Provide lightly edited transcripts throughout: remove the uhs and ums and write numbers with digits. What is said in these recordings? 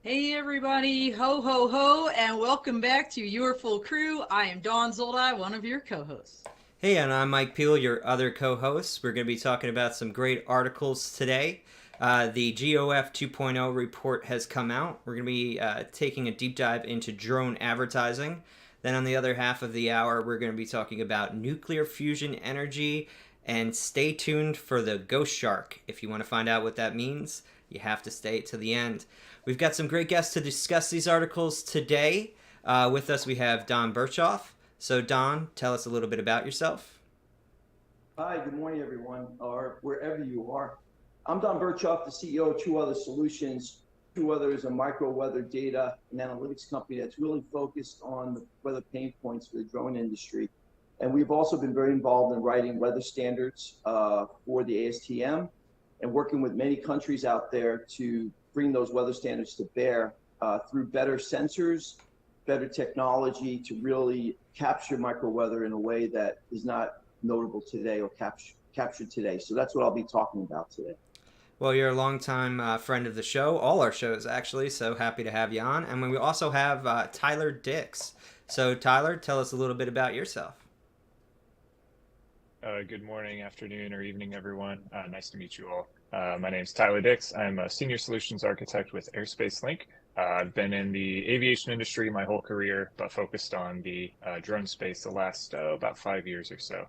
Hey everybody, ho ho ho, and welcome back to Your Full Crew. I am Dawn Zoldi, one of your co-hosts. Hey, and I'm Mike Peel, your other co host. We're going to be talking about some great articles today. The GOF 2.0 report has come out. We're going to be taking a deep dive into drone advertising. Then, on the other half of the hour, we're going to be talking about nuclear fusion energy. And stay tuned for the Ghost Shark. If you want to find out what that means, you have to stay to the end. We've got some great guests to discuss these articles today. With us, we have Don Berchoff. So, Don, tell us a little bit about yourself. Hi, good morning, everyone, or wherever you are. I'm Don Berchoff, the CEO of TruWeather Solutions. TruWeather is a micro-weather data and analytics company that's really focused on the weather pain points for the drone industry. And we've also been very involved in writing weather standards for the ASTM and working with many countries out there to bring those weather standards to bear through better sensors, better technology to really capture micro-weather in a way that is not notable today or captured today. So that's what I'll be talking about today. Well, you're a longtime friend of the show, all our shows actually, so happy to have you on. And we also have Tyler Dix. So, Tyler, tell us a little bit about yourself. Good morning, afternoon, or evening, everyone. Nice to meet you all. My name is Tyler Dix. I'm a senior solutions architect with Airspace Link. I've been in the aviation industry my whole career, but focused on the drone space the last about 5 years or so.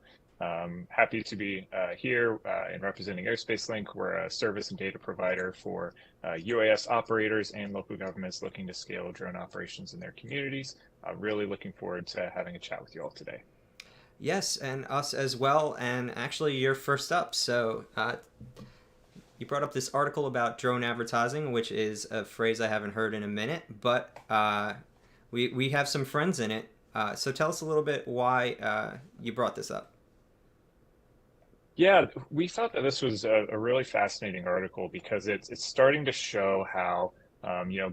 Happy to be here and representing Airspace Link. We're a service and data provider for UAS operators and local governments looking to scale drone operations in their communities. Really looking forward to having a chat with you all today. Yes, and us as well. And actually, you're first up. So, you brought up this article about drone advertising, which is a phrase I haven't heard in a minute, but we have some friends in it. So, tell us a little bit why you brought this up. Yeah, we thought that this was a really fascinating article because it's starting to show how,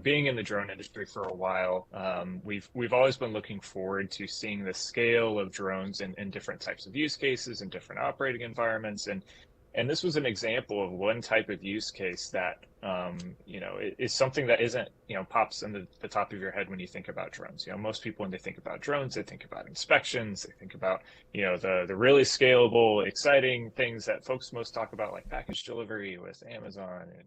being in the drone industry for a while, we've always been looking forward to seeing the scale of drones in different types of use cases and different operating environments, and this was an example of one type of use case that is something that isn't pops in the top of your head when you think about drones. Most people, when they think about drones, they think about inspections, they think about the really scalable, exciting things that folks most talk about, like package delivery with Amazon and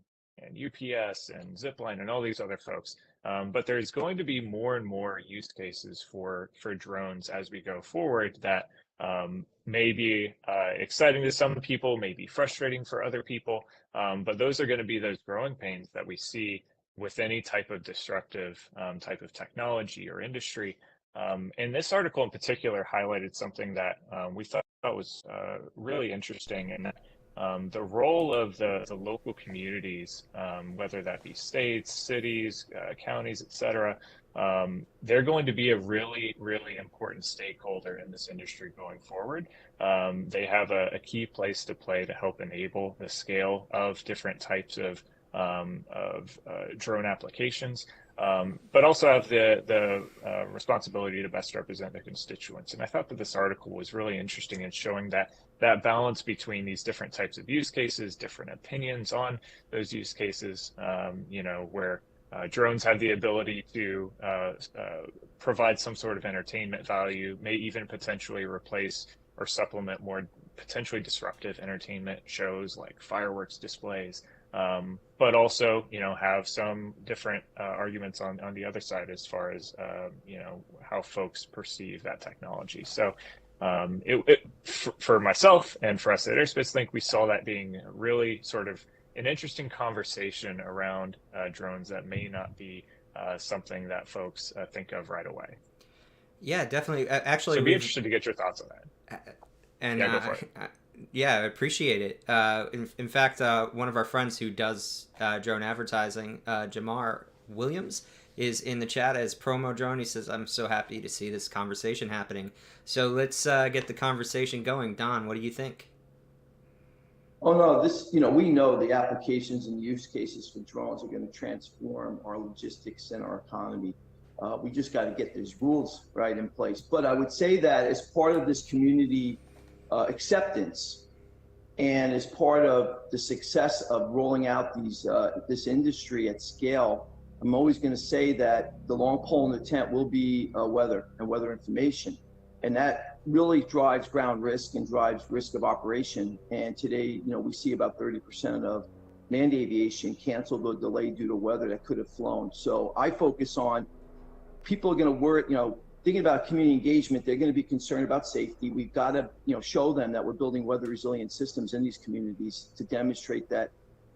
UPS and Zipline and all these other folks. But there's going to be more and more use cases for drones as we go forward that may be exciting to some people, may be frustrating for other people, but those are going to be those growing pains that we see with any type of disruptive type of technology or industry. And this article in particular highlighted something that we thought was really interesting, and the role of the local communities, whether that be states, cities, counties, et cetera. They're going to be a really, really important stakeholder in this industry going forward. They have a key place to play to help enable the scale of different types of drone applications, but also have the responsibility to best represent their constituents. And I thought that this article was really interesting in showing that balance between these different types of use cases, different opinions on those use cases, where drones have the ability to provide some sort of entertainment value, may even potentially replace or supplement more potentially disruptive entertainment shows like fireworks displays, but also, have some different arguments on the other side as far as, how folks perceive that technology. So for myself and for us at Airspace Link, we saw that being really sort of an interesting conversation around drones that may not be something that folks think of right away. Yeah, definitely. So Actually, I'd be we've interested to get your thoughts on that. and Yeah, go for it. yeah, I appreciate it. In fact, one of our friends who does drone advertising, Jamar Williams, is in the chat as promo drone. He says, "I'm so happy to see this conversation happening." So let's get the conversation going. Don, what do you think? Oh no, we know the applications and use cases for drones are going to transform our logistics and our economy. We just got to get these rules right in place. But I would say that as part of this community acceptance and as part of the success of rolling out this industry at scale, I'm always going to say that the long pole in the tent will be weather and weather information. And that really drives ground risk and drives risk of operation. And today, we see about 30% of manned aviation canceled or delayed due to weather that could have flown. So I focus on people are going to work, thinking about community engagement. They're going to be concerned about safety. We've got to, show them that we're building weather resilient systems in these communities to demonstrate that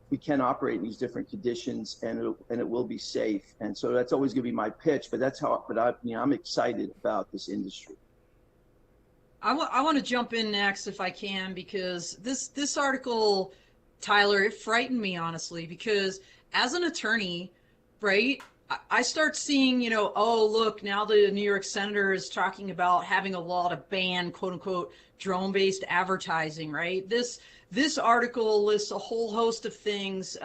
we can operate in these different conditions and it will be safe. And so that's always going to be my pitch, but I'm excited about this industry. I want to jump in next if I can, because this article, Tyler, it frightened me, honestly, because as an attorney, right, I start seeing, oh, look, now the New York senator is talking about having a law to ban, quote unquote, drone-based advertising, right? This article lists a whole host of things,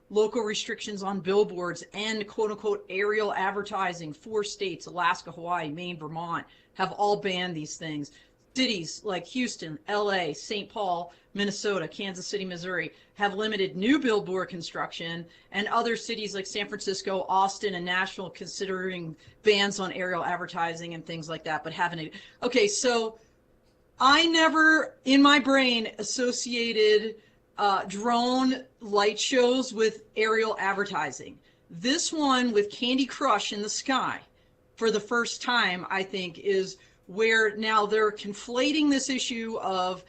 local restrictions on billboards and quote unquote aerial advertising. 4 states, Alaska, Hawaii, Maine, Vermont, have all banned these things. Cities like Houston, LA, St. Paul, Minnesota, Kansas City, Missouri have limited new billboard construction, and other cities like San Francisco, Austin, and Nashville considering bans on aerial advertising and things like that, but haven't. Okay, so I never in my brain associated drone light shows with aerial advertising. This one with Candy Crush in the sky for the first time, I think, is where now they're conflating this issue of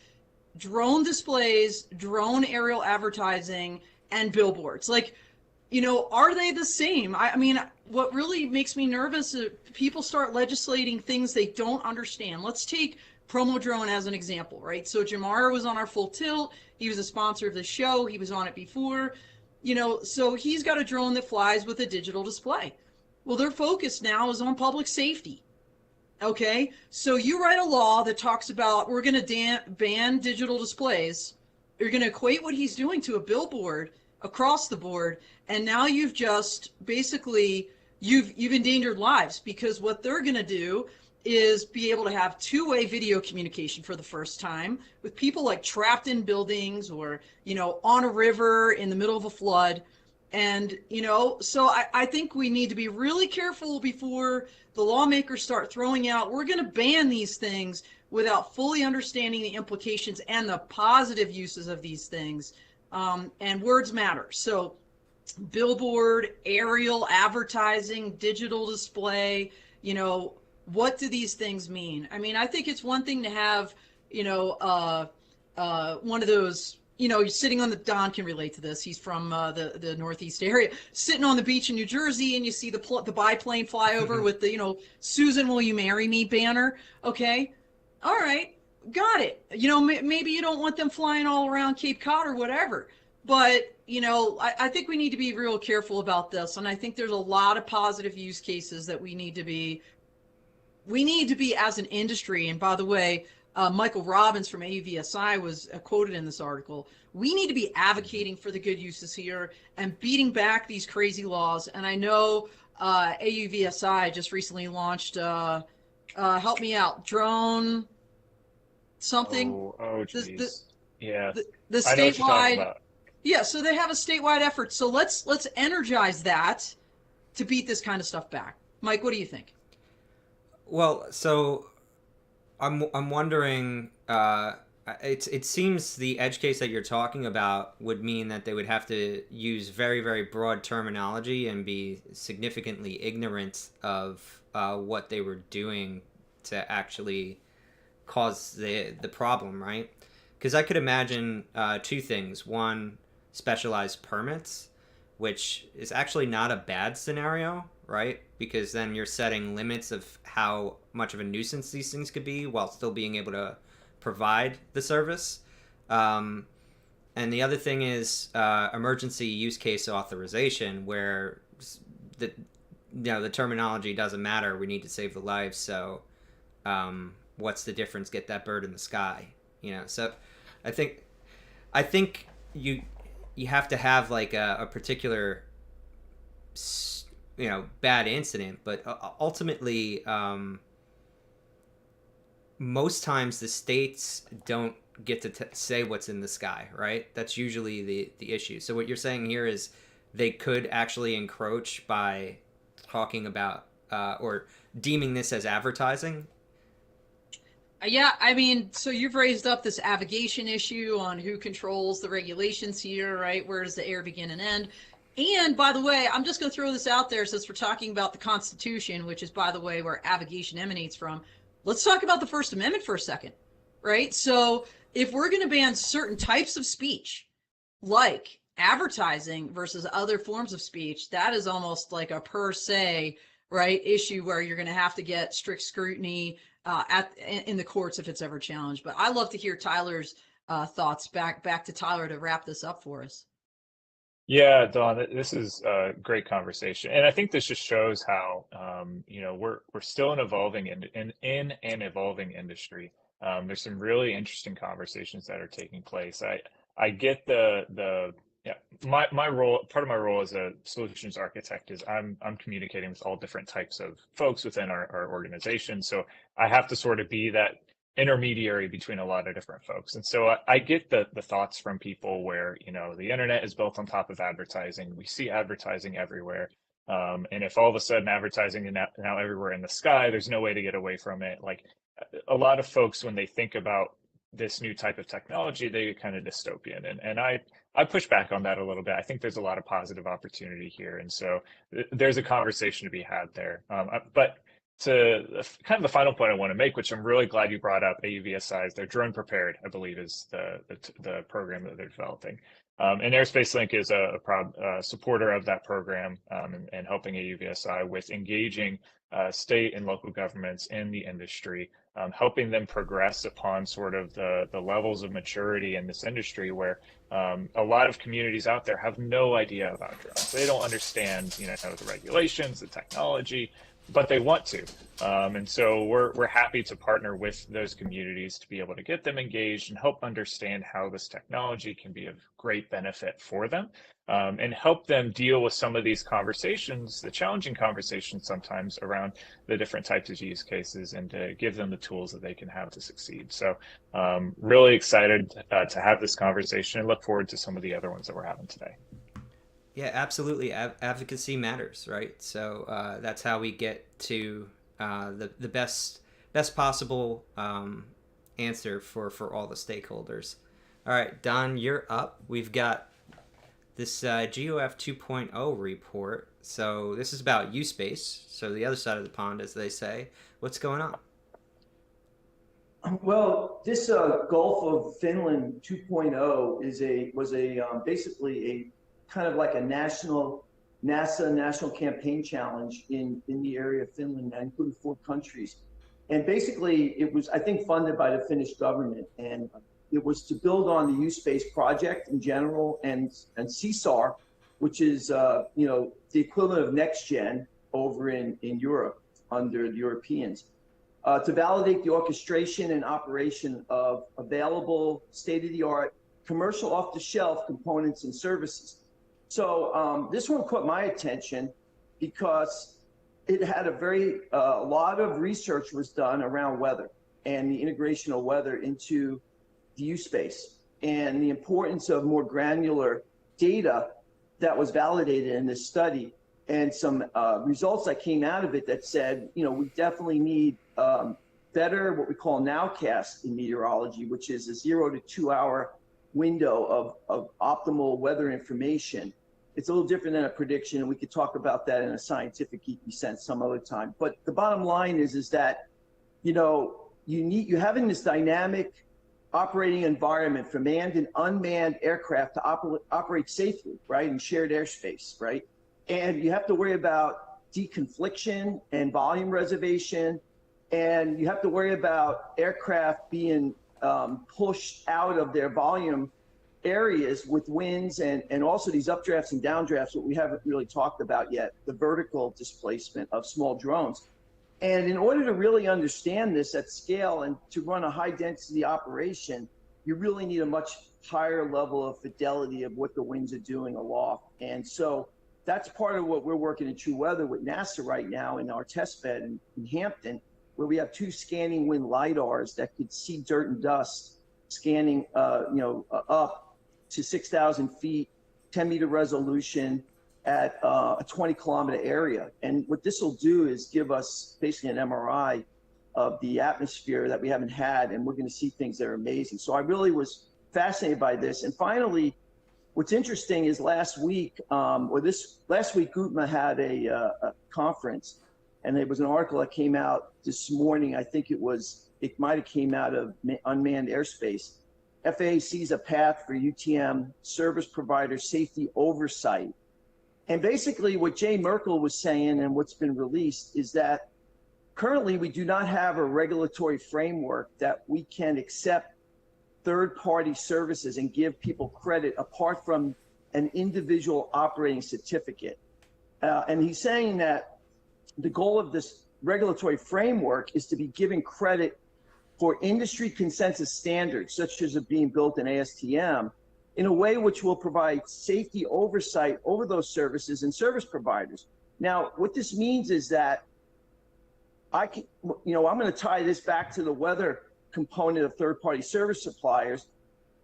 drone displays, drone aerial advertising, and billboards. Like, are they the same? I mean, what really makes me nervous is people start legislating things they don't understand. Let's take Promo Drone as an example, right? So Jamar was on our Full Tilt. He was a sponsor of the show. He was on it before. So he's got a drone that flies with a digital display. Well, their focus now is on public safety. Okay, so you write a law that talks about we're going to ban digital displays. You're going to equate what he's doing to a billboard across the board, and now you've just basically you've endangered lives, because what they're going to do is be able to have two-way video communication for the first time with people like trapped in buildings or on a river in the middle of a flood. And, so I think we need to be really careful before the lawmakers start throwing out, we're going to ban these things without fully understanding the implications and the positive uses of these things. And words matter. So billboard, aerial advertising, digital display, what do these things mean? I mean, I think it's one thing to have, one of those, you're sitting on Don can relate to this. He's from the Northeast area, sitting on the beach in New Jersey, and you see the biplane fly over with the, Susan, will you marry me banner? Okay. All right. Got it. Maybe you don't want them flying all around Cape Cod or whatever, but, I think we need to be real careful about this. And I think there's a lot of positive use cases that we need to be as an industry. And by the way, Michael Robbins from AUVSI was quoted in this article. We need to be advocating for the good uses here and beating back these crazy laws. And I know AUVSI just recently launched, help me out, drone something. Oh, geez. Yeah. The I know what you're talking statewide. about. Yeah, so they have a statewide effort. So let's energize that to beat this kind of stuff back. Mike, what do you think? Well, so I'm wondering. It seems the edge case that you're talking about would mean that they would have to use very, very broad terminology and be significantly ignorant of what they were doing to actually cause the problem, right? Because I could imagine 2 things. One, specialized permits, which is actually not a bad scenario, right? Because then you're setting limits of how much of a nuisance these things could be while still being able to provide the service. And the other thing is emergency use case authorization, where the terminology doesn't matter. We need to save the lives. So what's the difference? Get that bird in the sky. So I think you have to have like a particular bad incident, but ultimately most times the states don't get to say what's in the sky, right? That's usually the issue. So what you're saying here is they could actually encroach by talking about or deeming this as advertising? Yeah, I mean, so you've raised up this avigation issue on who controls the regulations here, right? Where does the air begin and end? And by the way, I'm just going to throw this out there since we're talking about the Constitution, which is, by the way, where avigation emanates from. Let's talk about the First Amendment for a second, right? So if we're going to ban certain types of speech, like advertising versus other forms of speech, that is almost like a per se, right, issue where you're going to have to get strict scrutiny in the courts if it's ever challenged. But I love to hear Tyler's thoughts. Back to Tyler to wrap this up for us. Yeah, Don, this is a great conversation, and I think this just shows how we're still an evolving in an evolving industry. There's some really interesting conversations that are taking place. I get the yeah, my role, part of my role as a solutions architect is I'm communicating with all different types of folks within our organization. So I have to sort of be that intermediary between a lot of different folks. And so I get the thoughts from people where, the internet is built on top of advertising. We see advertising everywhere. And if all of a sudden advertising is now everywhere in the sky, there's no way to get away from it. Like a lot of folks, when they think about this new type of technology, they get kind of dystopian. And I push back on that a little bit. I think there's a lot of positive opportunity here. And so there's a conversation to be had there. But to kind of the final point I want to make, which I'm really glad you brought up, AUVSI's, they're drone prepared, I believe is the program that they're developing. And Airspace Link is a proud supporter of that program and helping AUVSI with engaging state and local governments in the industry, helping them progress upon sort of the levels of maturity in this industry where a lot of communities out there have no idea about drones. They don't understand, the regulations, the technology, but they want to. And so we're happy to partner with those communities to be able to get them engaged and help understand how this technology can be of great benefit for them, and help them deal with some of these conversations, the challenging conversations sometimes around the different types of use cases, and to give them the tools that they can have to succeed. So really excited to have this conversation and look forward to some of the other ones that we're having today. Yeah, absolutely. Advocacy matters, right? So that's how we get to the best possible answer for all the stakeholders. All right, Don, you're up. We've got this GOF 2.0 report. So this is about USpace, so the other side of the pond, as they say. What's going on? Well, this Gulf of Finland 2.0 was basically a kind of like a NASA national campaign challenge in the area of Finland that included 4 countries. And basically it was, I think, funded by the Finnish government. And it was to build on the USpace project in general and CSAR, which is, the equivalent of NextGen over in Europe under the Europeans, to validate the orchestration and operation of available state-of-the-art commercial off-the-shelf components and services. So this one caught my attention because it had a lot of research was done around weather and the integration of weather into the USpace and the importance of more granular data that was validated in this study, and some results that came out of it that said, we definitely need better what we call nowcast in meteorology, which is a 0 to 2 hour window of optimal weather information. It's a little different than a prediction, and we could talk about that in a scientific geeky sense some other time. But the bottom line is that, you having this dynamic operating environment for manned and unmanned aircraft to operate safely, right, in shared airspace, right? And you have to worry about deconfliction and volume reservation, and you have to worry about aircraft being pushed out of their volume areas with winds and also these updrafts and downdrafts, what we haven't really talked about yet, the vertical displacement of small drones. And in order to really understand this at scale and to run a high density operation, you really need a much higher level of fidelity of what the winds are doing aloft. And so that's part of what we're working in TruWeather with NASA right now in our test bed in Hampton, where we have 2 scanning wind lidars that could see dirt and dust scanning up to 6,000 feet, 10-meter resolution, at a 20-kilometer area. And what this will do is give us basically an MRI of the atmosphere that we haven't had, and we're going to see things that are amazing. So I really was fascinated by this. And finally, what's interesting is last week, GUTMA had a conference, and there was an article that came out this morning. I think it might have came out of unmanned airspace. FAA sees a path for UTM service provider safety oversight. And basically what Jay Merkel was saying and what's been released is that currently we do not have a regulatory framework that we can accept third-party services and give people credit apart from an individual operating certificate. And he's saying that the goal of this regulatory framework is to be given credit for industry consensus standards, such as it being built in ASTM, in a way which will provide safety oversight over those services and service providers. Now, what this means is that I'm going to tie this back to the weather component of third-party service suppliers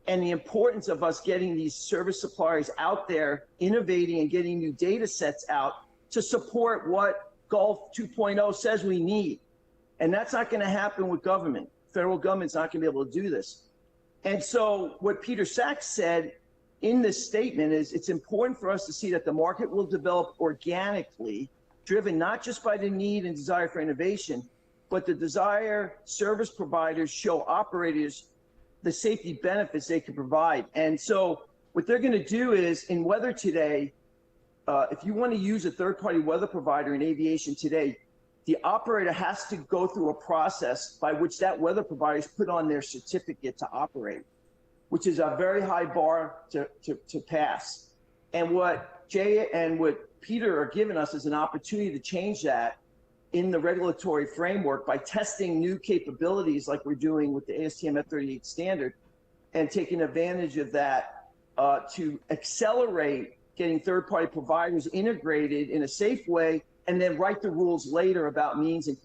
and the importance of us getting these service suppliers out there, innovating and getting new data sets out to support what Gulf 2.0 says we need. And that's not going to happen with government. Federal government's not going to be able to do this. And so what Peter Sachs said in this statement is it's important for us to see that the market will develop organically, driven not just by the need and desire for innovation, but the desire service providers show operators the safety benefits they can provide. And so what they're going to do is in weather today, if you want to use a third-party weather provider in aviation today, the operator has to go through a process by which that weather provider is put on their certificate to operate, which is a very high bar to pass. And what Jay and what Peter are giving us is an opportunity to change that in the regulatory framework by testing new capabilities like we're doing with the ASTM F38 standard and taking advantage of that to accelerate getting third-party providers integrated in a safe way, and then write the rules later about means and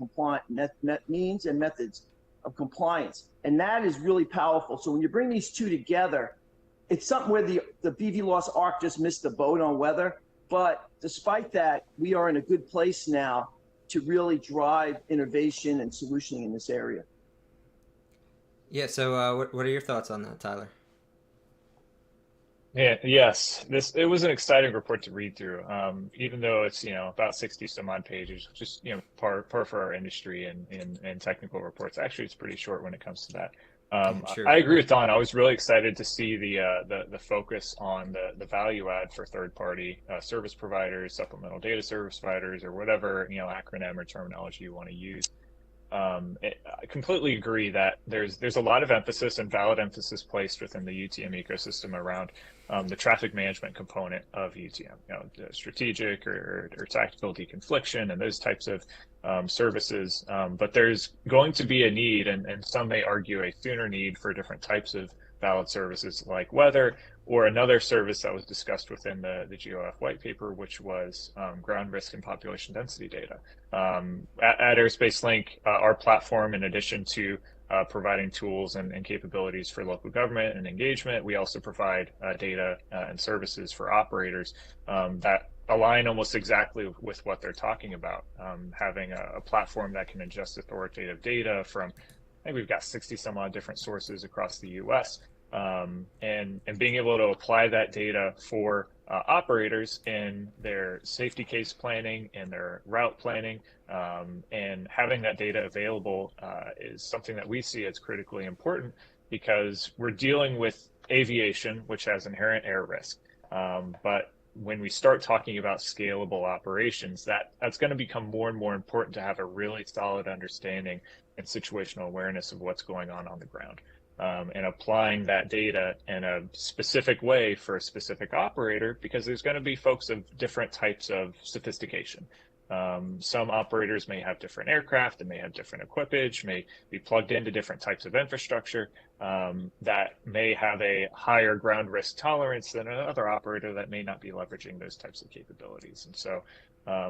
means and methods of compliance. And that is really powerful. So when you bring these two together, it's something where the BVLOS ARC just missed the boat on weather. But despite that, we are in a good place now to really drive innovation and solutioning in this area. Yeah, so what are your thoughts on that, Tyler? Yeah, yes, it was an exciting report to read through. Even though it's about 60 some odd pages, just par for our industry and technical reports. Actually, it's pretty short when it comes to that. Sure. I agree with Don. I was really excited to see the focus on the value add for third party service providers, supplemental data service providers, or whatever acronym or terminology you want to use. I completely agree that there's a lot of emphasis and valid emphasis placed within the UTM ecosystem around the traffic management component of UTM, the strategic or tactical deconfliction and those types of services. But there's going to be a need, and some may argue a sooner need, for different types of valid services like weather, or another service that was discussed within the GOF white paper, which was ground risk and population density data. At Airspace Link, our platform, in addition to providing tools and capabilities for local government and engagement, we also provide data and services for operators that align almost exactly with what they're talking about. Having a platform that can ingest authoritative data from, I think we've got 60 some odd different sources across the US, and being able to apply that data for operators in their safety case planning and their route planning, and having that data available is something that we see as critically important, because we're dealing with aviation, which has inherent air risk. But when we start talking about scalable operations, that's going to become more and more important to have a really solid understanding and situational awareness of what's going on the ground. And applying that data in a specific way for a specific operator, because there's going to be folks of different types of sophistication. Some operators may have different aircraft, and may have different equipage, may be plugged into different types of infrastructure that may have a higher ground risk tolerance than another operator that may not be leveraging those types of capabilities. And so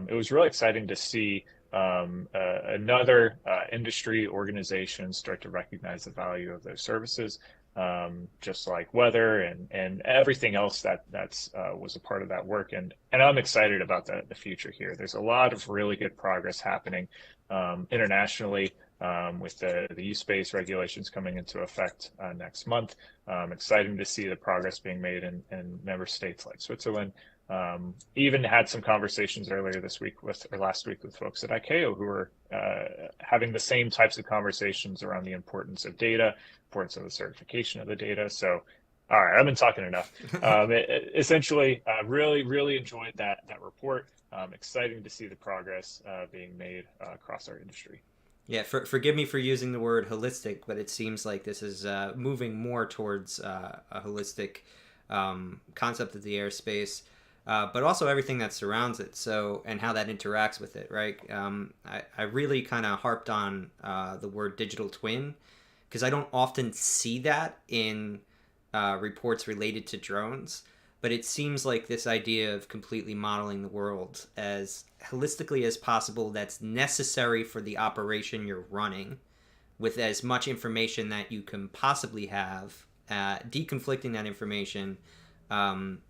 it was really exciting to see another industry organization start to recognize the value of those services. just like weather and everything else that's was a part of that work. And I'm excited about the future here. There's a lot of really good progress happening internationally with the U-Space regulations coming into effect next month. Exciting to see the progress being made in member states like Switzerland. Even had some conversations earlier this week or last week with folks at ICAO who were having the same types of conversations around the importance of data, importance of the certification of the data. So, all right, I've been talking enough. Essentially, really enjoyed that report. Exciting to see the progress being made across our industry. Yeah, forgive me for using the word holistic, but it seems like this is moving more towards a holistic concept of the airspace. But also everything that surrounds it, so, and how that interacts with it, right? I really kind of harped on the word digital twin, because I don't often see that in reports related to drones, but it seems like this idea of completely modeling the world as holistically as possible that's necessary for the operation you're running, with as much information that you can possibly have, deconflicting that information, and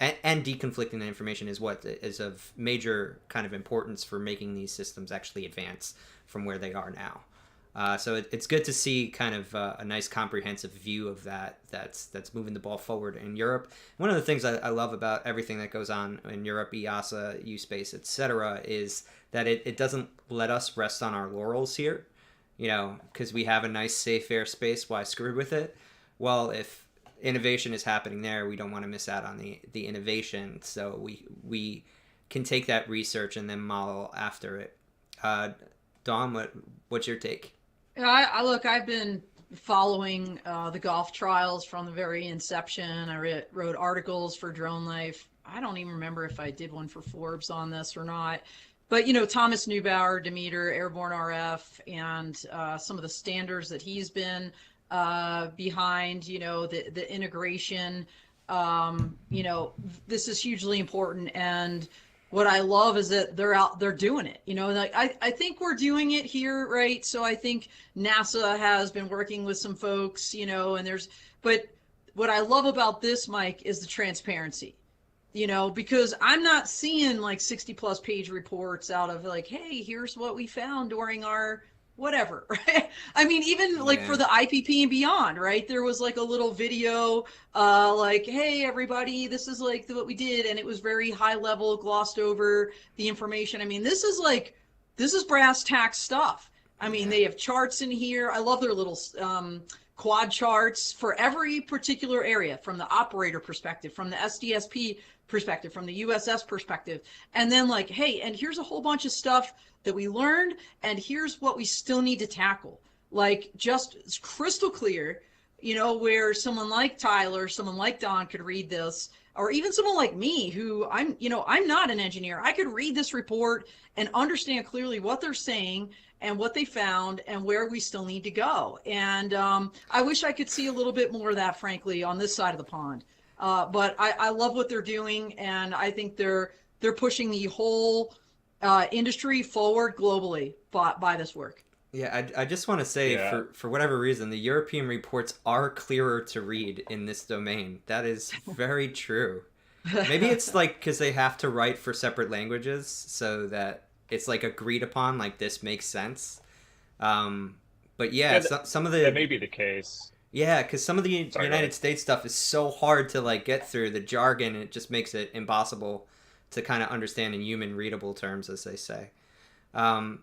deconflicting that information is what is of major kind of importance for making these systems actually advance from where they are now. So it's good to see kind of a nice comprehensive view of that's moving the ball forward in Europe. One of the things I love about everything that goes on in Europe, EASA, U-Space, etc., is that it doesn't let us rest on our laurels here, because we have a nice safe airspace. Why screw with it? Well, if innovation is happening there, we don't want to miss out on the innovation, so we can take that research and then model after it. Don, what's your take? I've been following the golf trials from the very inception. I wrote articles for Drone Life. I don't even remember if I did one for Forbes on this or not, but Thomas Neubauer, Demeter, Airborne RF, and some of the standards that he's been behind, the integration, this is hugely important. And what I love is that they're doing it, like I think we're doing it here, right? So I think NASA has been working with some folks, but what I love about this, Mike, is the transparency, because I'm not seeing like 60+ page reports out of like, hey, here's what we found during our whatever, right? I mean, even like for the IPP and beyond, right? There was like a little video, like, hey, everybody, this is like what we did. And it was very high level, glossed over the information. I mean, this is brass tacks stuff. I mean, they have charts in here. I love their little quad charts for every particular area, from the operator perspective, from the SDSP perspective, from the USS perspective. And then like, hey, and here's a whole bunch of stuff that we learned, and here's what we still need to tackle. Like, just it's crystal clear, where someone like Tyler, someone like Don could read this, or even someone like me, who I'm not an engineer. I could read this report and understand clearly what they're saying and what they found and where we still need to go. And I wish I could see a little bit more of that, frankly, on this side of the pond. But I love what they're doing, and I think they're pushing the whole industry forward globally by this work. Yeah, I just want to say, for whatever reason, the European reports are clearer to read in this domain. That is very true. Maybe it's like because they have to write for separate languages, so that it's like agreed upon, like this makes sense. But some of the... That may be the case. Yeah, because some of the United States stuff is so hard to like get through, the jargon, and it just makes it impossible to kind of understand in human readable terms, as they say. Don,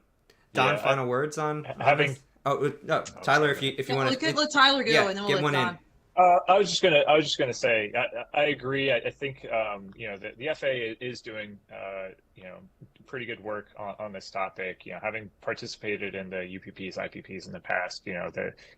final words on having this? No, Tyler, if you want to let Tyler go, and then we'll let Don. I was just gonna say I agree. I think the FAA is doing pretty good work on this topic. Having participated in the UPPs, IPPs in the past,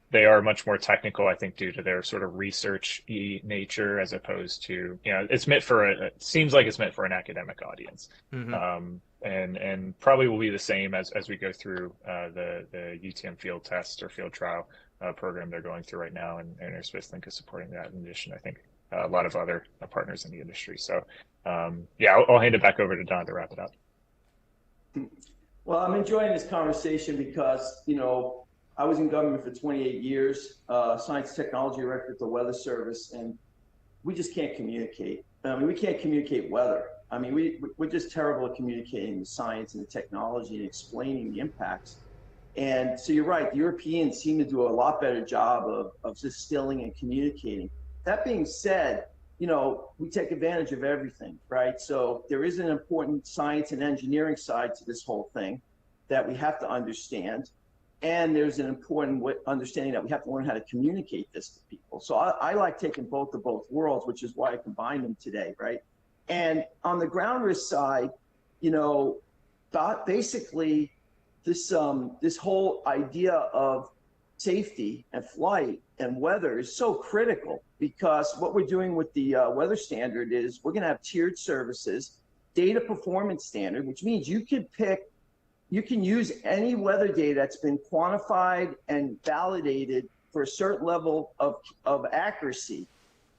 they are much more technical, I think, due to their sort of research-y nature, as opposed to it seems like it's meant for an academic audience. Mm-hmm. And probably will be the same as we go through the UTM field test or field trial program they're going through right now, and Airspace Link is supporting that. In addition, I think a lot of other partners in the industry. So I'll hand it back over to Don to wrap it up. Well, I'm enjoying this conversation because I was in government for 28 years, science and technology director at the Weather Service, and we just can't communicate. I mean, we can't communicate weather. I mean, we're just terrible at communicating the science and the technology and explaining the impacts. And so you're right, the Europeans seem to do a lot better job of distilling and communicating. That being said, we take advantage of everything, right? So there is an important science and engineering side to this whole thing that we have to understand. And there's an important understanding that we have to learn how to communicate this to people. So I like taking both of both worlds, which is why I combined them today, right? And on the ground risk side, basically this whole idea of safety and flight and weather is so critical, because what we're doing with the weather standard is we're going to have tiered services, data performance standard, which means you can use any weather data that's been quantified and validated for a certain level of accuracy.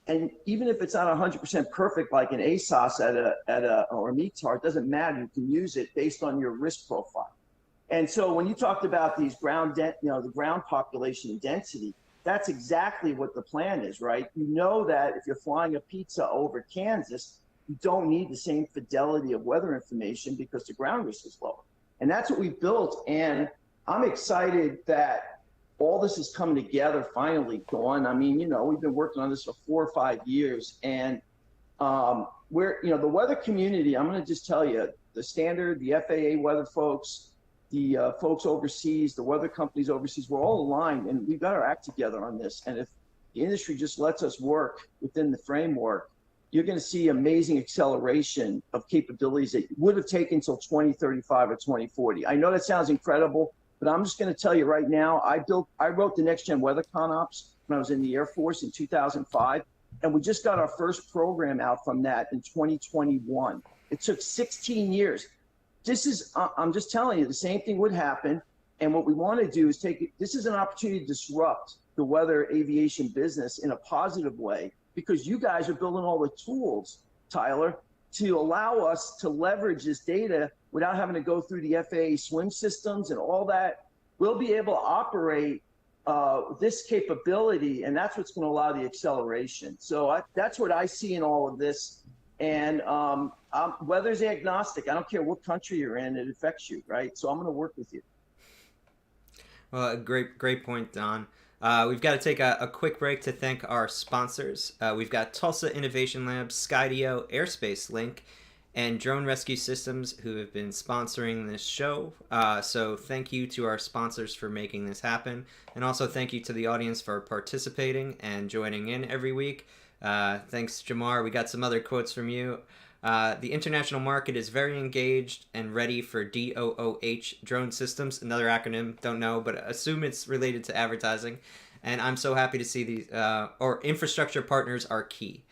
And even if it's not 100% perfect, like an ASOS or a METAR, it doesn't matter. You can use it based on your risk profile. And so when you talked about these the ground population and density, that's exactly what the plan is, right? You know that if you're flying a pizza over Kansas, you don't need the same fidelity of weather information because the ground risk is lower. And that's what we built. And I'm excited that all this is coming together finally, Dawn. I mean, we've been working on this for 4 or 5 years. And the weather community, I'm going to just tell you, the standard, the FAA weather folks, the folks overseas, the weather companies overseas, we're all aligned, and we've got our act together on this. And if the industry just lets us work within the framework, you're going to see amazing acceleration of capabilities that would have taken till 2035 or 2040. I know that sounds incredible, but I'm just going to tell you right now, I wrote the Next Gen Weather ConOps when I was in the Air Force in 2005, and we just got our first program out from that in 2021. It took 16 years. I'm just telling you, the same thing would happen. And what we want to do is this is an opportunity to disrupt the weather aviation business in a positive way, because you guys are building all the tools, Tyler, to allow us to leverage this data without having to go through the FAA swim systems and all that. We'll be able to operate this capability, and that's what's going to allow the acceleration. So that's what I see in all of this. And weather's agnostic. I don't care what country you're in, it affects you, right? So I'm going to work with you. Well, great point, Don. We've got to take a quick break to thank our sponsors. We've got Tulsa Innovation Labs, Skydio, Airspace Link, and Drone Rescue Systems, who have been sponsoring this show. So thank you to our sponsors for making this happen. And also thank you to the audience for participating and joining in every week. Thanks, Jamar. We got some other quotes from you. The international market is very engaged and ready for DOOH drone systems. Another acronym, don't know, but assume it's related to advertising. And I'm so happy to see these, or infrastructure partners are key.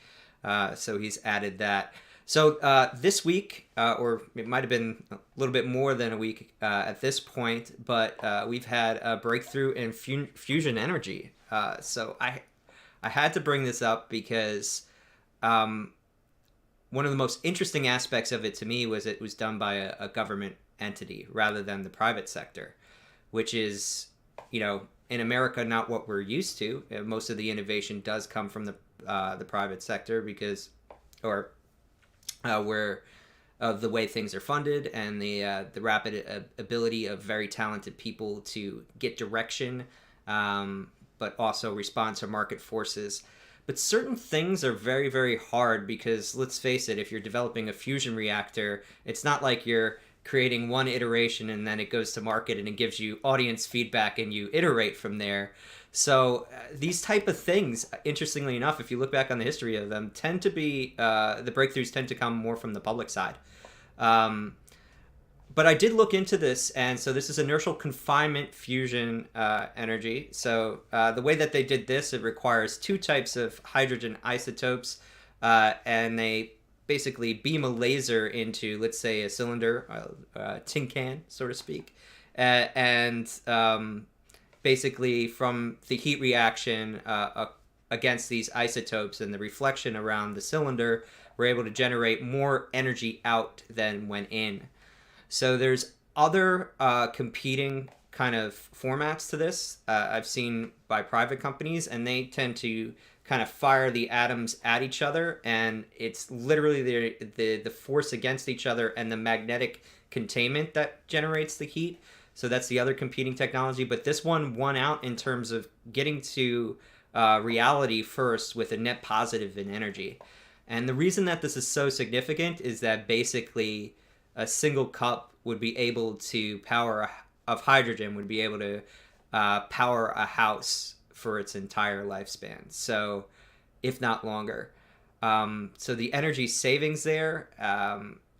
So he's added that. So this week, or it might have been a little bit more than a week at this point, but we've had a breakthrough in fusion energy. So I had to bring this up because one of the most interesting aspects of it to me was it was done by a government entity rather than the private sector, which is, in America, not what we're used to. Most of the innovation does come from the private sector because, or where of the way things are funded and the rapid ability of very talented people to get direction, but also respond to market forces. But certain things are very, very hard because, let's face it, if you're developing a fusion reactor, it's not like you're creating one iteration and then it goes to market and it gives you audience feedback and you iterate from there. So these type of things, interestingly enough, if you look back on the history of them, tend to be, the breakthroughs tend to come more from the public side. But I did look into this, and so this is inertial confinement fusion energy. So the way that they did this, it requires 2 types of hydrogen isotopes, and they basically beam a laser into, let's say, a cylinder, a tin can, so to speak, and basically from the heat reaction against these isotopes and the reflection around the cylinder, we're able to generate more energy out than went in. So there's other competing kind of formats to this I've seen by private companies, and they tend to kind of fire the atoms at each other, and it's literally the force against each other and the magnetic containment that generates the heat. So that's the other competing technology. But this one won out in terms of getting to reality first with a net positive in energy. And the reason that this is so significant is that basically a single cup would be able to of hydrogen would be able to power a house for its entire lifespan. So, if not longer. So the energy savings there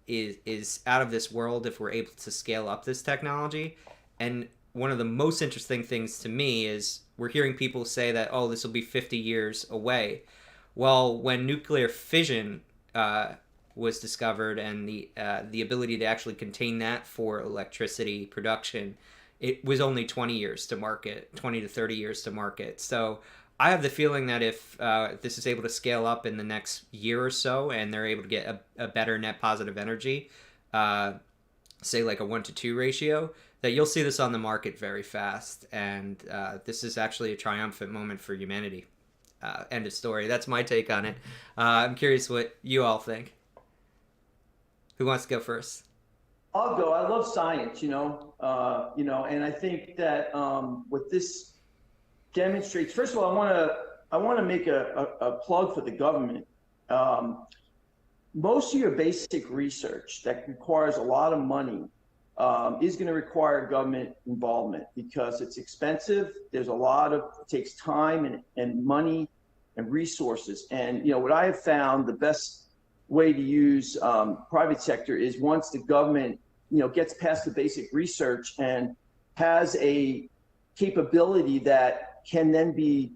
is out of this world if we're able to scale up this technology. And one of the most interesting things to me is we're hearing people say that, oh, this will be 50 years away. Well, when nuclear fission was discovered and the ability to actually contain that for electricity production, it was only 20 years to market, 20 to 30 years to market. So I have the feeling that if this is able to scale up in the next year or so and they're able to get a better net positive energy, say like a 1-to-2 ratio, that you'll see this on the market very fast. And this is actually a triumphant moment for humanity. End of story. That's my take on it. I'm curious what you all think. Who wants to go first? I'll go. I love science, and I think that what this demonstrates. First of all, I want to make a plug for the government. Most of your basic research that requires a lot of money is going to require government involvement because it's expensive. There's it takes time and money and resources. And what I have found the best way to use private sector is once the government gets past the basic research and has a capability that can then be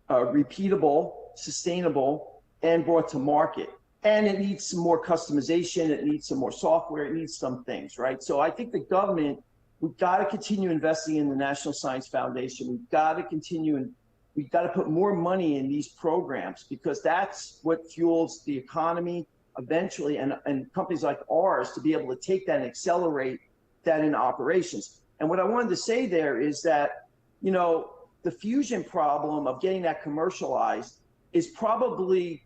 repeatable, sustainable, and brought to market. And it needs some more customization, it needs some more software, it needs some things, right? So I think the government, we've got to continue investing in the National Science Foundation. We've got to continue and we've got to put more money in these programs because that's what fuels the economy eventually, and companies like ours to be able to take that and accelerate that in operations. And what I wanted to say there is that, the fusion problem of getting that commercialized is probably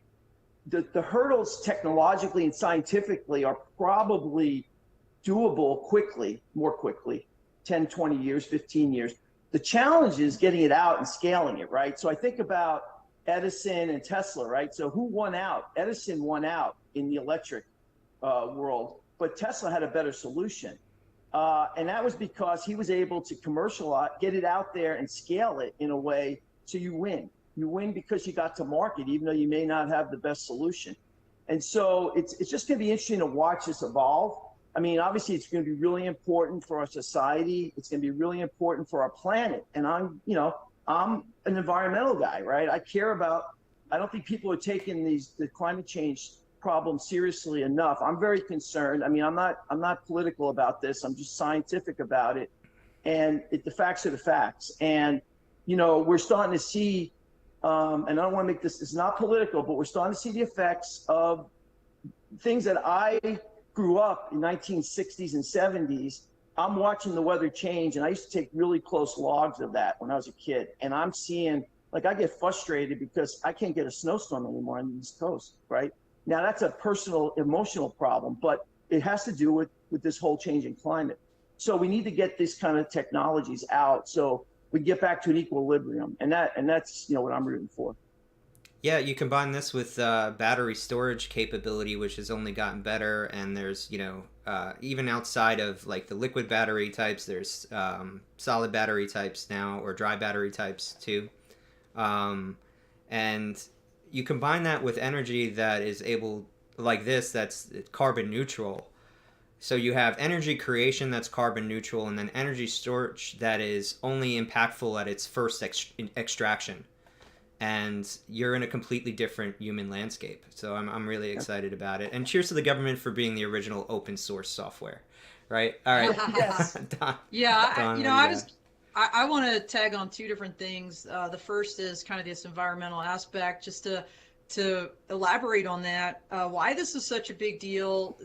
the hurdles technologically and scientifically are probably doable more quickly, 10, 20 years, 15 years. The challenge is getting it out and scaling it, right? So I think about Edison and Tesla, right? So who won out? Edison won out in the electric world, but Tesla had a better solution. And that was because he was able to commercialize, get it out there and scale it in a way so you win. You win because you got to market, even though you may not have the best solution. And so it's just going to be interesting to watch this evolve. I mean, obviously, it's going to be really important for our society. It's going to be really important for our planet. And I'm an environmental guy, right? I don't think people are taking the climate change problem seriously enough. I'm very concerned. I mean, I'm not political about this. I'm just scientific about it. And the facts are the facts. And, we're starting to see, and I don't want to make this not political, but we're starting to see the effects of things that I grew up in 1960s and 70s. I'm watching the weather change, and I used to take really close logs of that when I was a kid. And I'm seeing, I get frustrated because I can't get a snowstorm anymore on the East Coast, right? Now, that's a personal, emotional problem, but it has to do with this whole change in climate. So we need to get these kind of technologies out so we get back to an equilibrium. And that's what I'm rooting for. Yeah, you combine this with battery storage capability, which has only gotten better. And there's, even outside of the liquid battery types, there's solid battery types now, or dry battery types too. And you combine that with energy that is able, that's carbon neutral. So you have energy creation that's carbon neutral, and then energy storage that is only impactful at its first extraction. And you're in a completely different human landscape. So I'm really excited about it. And cheers to the government for being the original open source software, right? All right. Yes. Don, I want to tag on two different things. The first is kind of this environmental aspect, just to elaborate on that, why this is such a big deal.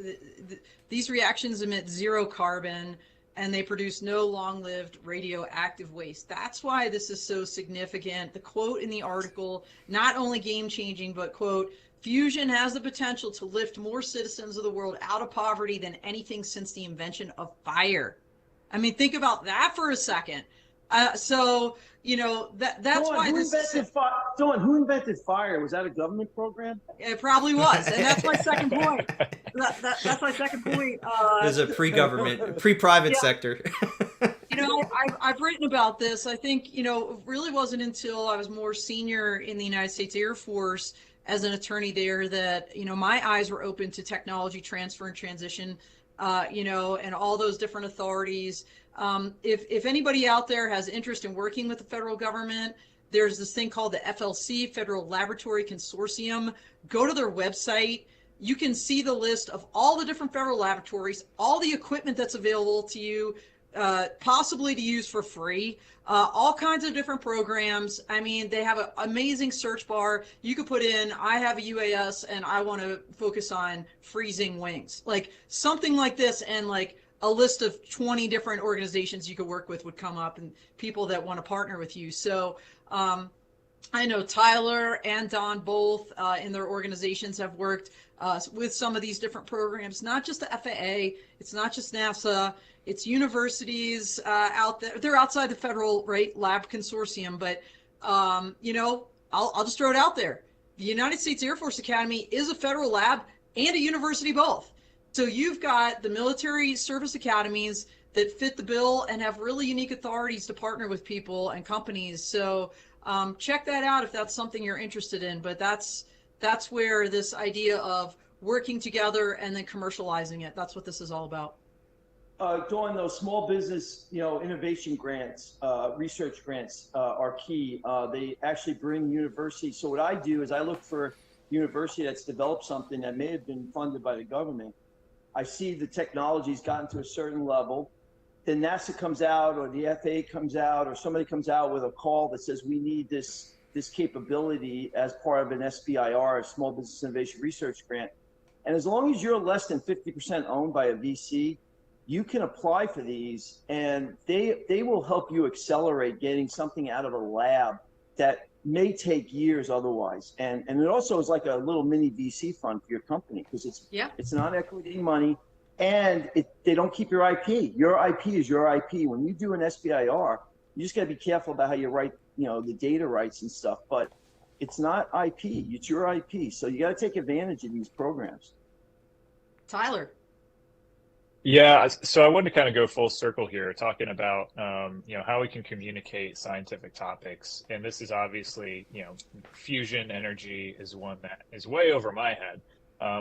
These reactions emit zero carbon. and they produce no long-lived radioactive waste. That's why this is so significant. The quote in the article, not only game-changing, but quote, fusion has the potential to lift more citizens of the world out of poverty than anything since the invention of fire. I mean, think about that for a second. So, you know, that's Dawn, why this is... Dawn, who invented fire? Was that a government program? It probably was, and that's my second point. That's my second point. There's a pre-government, pre-private Yeah. sector. You know, I've written about this. I think, you know, it really wasn't until I was more senior in the United States Air Force as an attorney there that, you know, my eyes were open to technology transfer and transition, you know, and all those different authorities. If anybody out there has interest in working with the federal government, there's this thing called the FLC, Federal Laboratory Consortium. Go to their website. You can see the list of all the different federal laboratories, all the equipment that's available to you, possibly to use for free, all kinds of different programs. I mean, they have an amazing search bar. You could put in, I have a UAS and I want to focus on freezing wings. Like something like this, and like a list of 20 different organizations you could work with would come up, and people that want to partner with you. So I know Tyler and Don both in their organizations have worked with some of these different programs, not just the FAA, it's not just NASA, it's universities out there. They're outside the federal lab consortium, but you know, I'll just throw it out there. The United States Air Force Academy is a federal lab and a university both. So you've got the military service academies that fit the bill and have really unique authorities to partner with people and companies. So check that out if that's something you're interested in. But that's where this idea of working together and then commercializing it, that's what this is all about. Dawn, those small business, you know, innovation grants, research grants are key. They actually bring universities. So what I do is I look for a university that's developed something that may have been funded by the government. I see the technology's gotten to a certain level. Then NASA comes out, or the FAA comes out, or somebody comes out with a call that says we need this capability as part of an SBIR, a Small Business Innovation Research Grant. And as long as you're less than 50% owned by a VC, you can apply for these, and they will help you accelerate getting something out of a lab that may take years otherwise. And it also is like a little mini VC fund for your company, because it's non-equity money, and they don't keep your IP. Your IP is your IP. When you do an SBIR, you just got to be careful about how you write, you know, the data rights and stuff, but it's not IP, it's your IP. So you got to take advantage of these programs. Tyler. Yeah, so I wanted to kind of go full circle here, talking about you know, how we can communicate scientific topics, and this is obviously, you know, fusion energy is one that is way over my head,